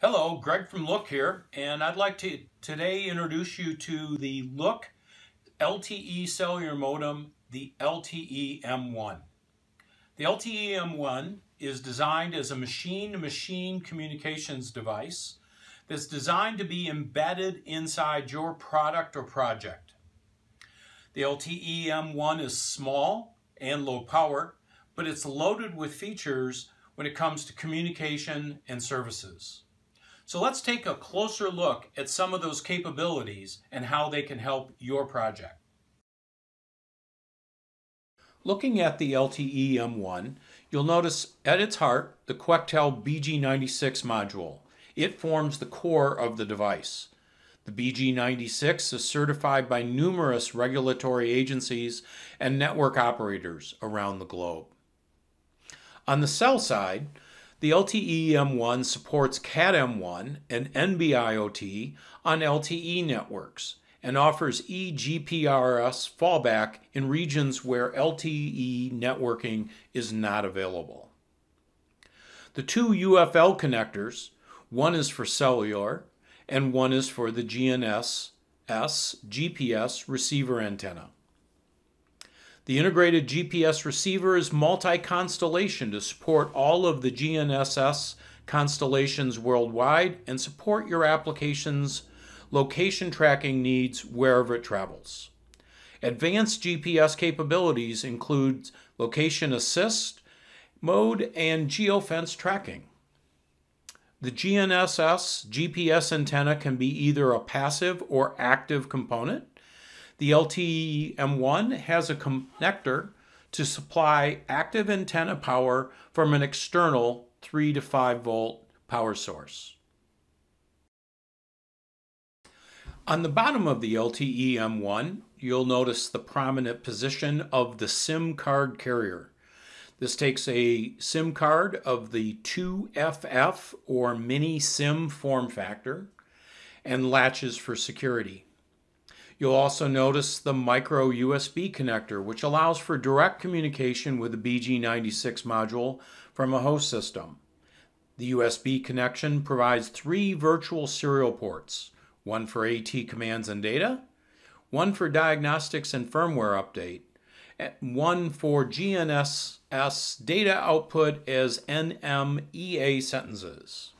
Hello, Greg from LooUQ here, and I'd like to today introduce you to the LooUQ LTE cellular modem, the LTEm1. The LTEm1 is designed as a machine-to-machine communications device that's designed to be embedded inside your product or project. The LTEm1 is small and low power, but it's loaded with features when it comes to communication and services. So let's take a closer look at some of those capabilities and how they can help your project. Looking at the LTEm1, you'll notice at its heart the Quectel BG96 module. It forms the core of the device. The BG96 is certified by numerous regulatory agencies and network operators around the globe. On the cell side, the LTEm1 supports Cat-M1 and nb-iot on LTE networks and offers eGPRS fallback in regions where LTE networking is not available. The two UFL connectors, one is for cellular and one is for the GNSS GPS receiver antenna. The integrated GPS receiver is multi-constellation to support all of the GNSS constellations worldwide and support your application's location tracking needs wherever it travels. Advanced GPS capabilities include location assist mode and geofence tracking. The GNSS GPS antenna can be either a passive or active component. The LTEm1 has a connector to supply active antenna power from an external 3 to 5 volt power source. On the bottom of the LTEm1, you'll notice the prominent position of the SIM card carrier. This takes a SIM card of the 2FF or mini SIM form factor and latches for security. You'll also notice the micro USB connector, which allows for direct communication with the BG96 module from a host system. The USB connection provides 3 virtual serial ports, one for AT commands and data, one for diagnostics and firmware update, and one for GNSS data output as nm-iot sentences.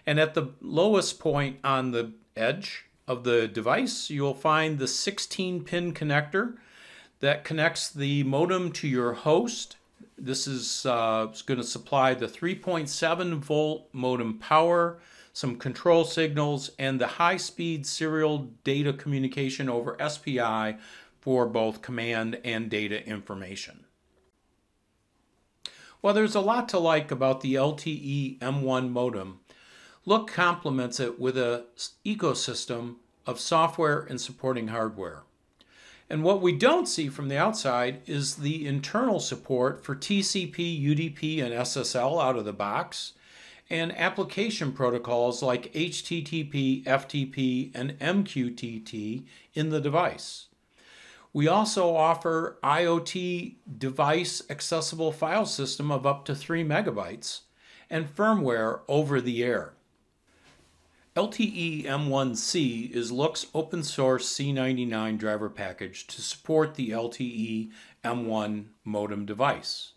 And at the lowest point on the edge of the device, you'll find the 16-pin connector that connects the modem to your host. This is going to supply the 3.7 volt modem power, some control signals, and the high-speed serial data communication over SPI for both command and data information. While there's a lot to like about the LTEm1 modem, LooUQ complements it with an ecosystem of software and supporting hardware. And what we don't see from the outside is the internal support for TCP, UDP, and SSL out of the box, and application protocols like HTTP, FTP, and MQTT in the device. We also offer IoT device accessible file system of up to 3 megabytes and firmware over the air. LTEm1C is LooUQ's open source C99 driver package to support the LTEm1 modem device.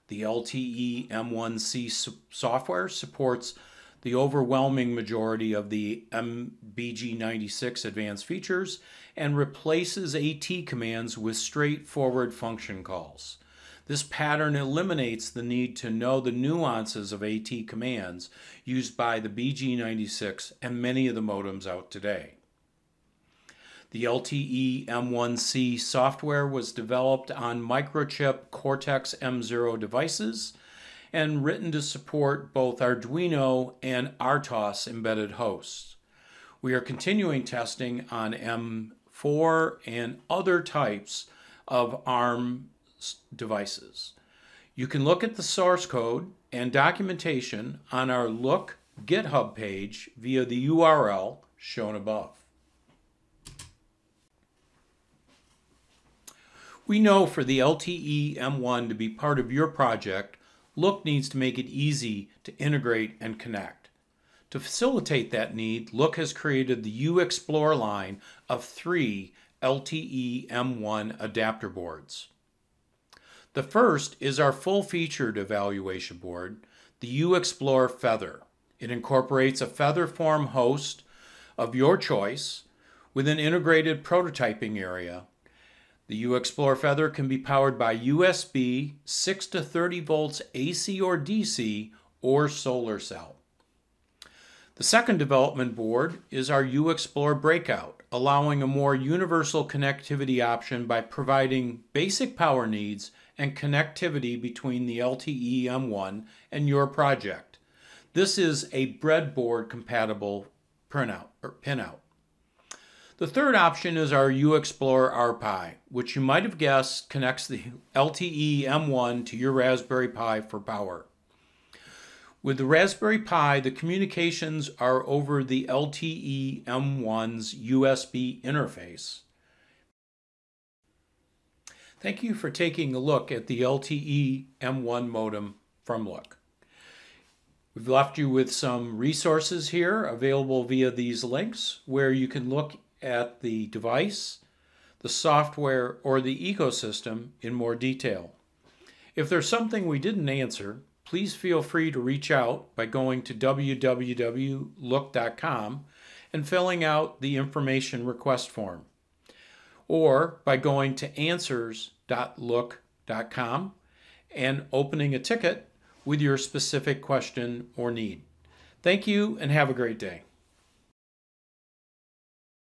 The LTEm1C software supports the overwhelming majority of the BG96 advanced features and replaces AT commands with straightforward function calls. This pattern eliminates the need to know the nuances of AT commands used by the BG96 and many of the modems out today. The LTEm1C software was developed on microchip Cortex-M0 devices and written to support both Arduino and RTOS embedded hosts. We are continuing testing on M4 and other types of ARM devices. You can look at the source code and documentation on our LooUQ GitHub page via the URL shown above. We know for the LTEm1 to be part of your project, LooUQ needs to make it easy to integrate and connect. To facilitate that need, LooUQ has created the uxplore line of 3 LTEm1 adapter boards. The first is our full-featured evaluation board, the uxplore Feather. It incorporates a feather form host of your choice with an integrated prototyping area. The uxplore Feather can be powered by USB, 6 to 30 volts AC or DC, or solar cell. The second development board is our uxplore Breakout, allowing a more universal connectivity option by providing basic power needs and connectivity between the LTEm1 and your project. This is a breadboard compatible pinout. The third option is our uxplore RPi, which you might have guessed connects the LTEm1 to your Raspberry Pi for power. With the Raspberry Pi, the communications are over the LTEm1's USB interface. Thank you for taking a look at the LTEm1 modem from LooUQ. We've left you with some resources here available via these links where you can look at the device, the software, or the ecosystem in more detail. If there's something we didn't answer, please feel free to reach out by going to www.looq.com and filling out the information request form, or by going to answers.looq.com and opening a ticket with your specific question or need. Thank you and have a great day.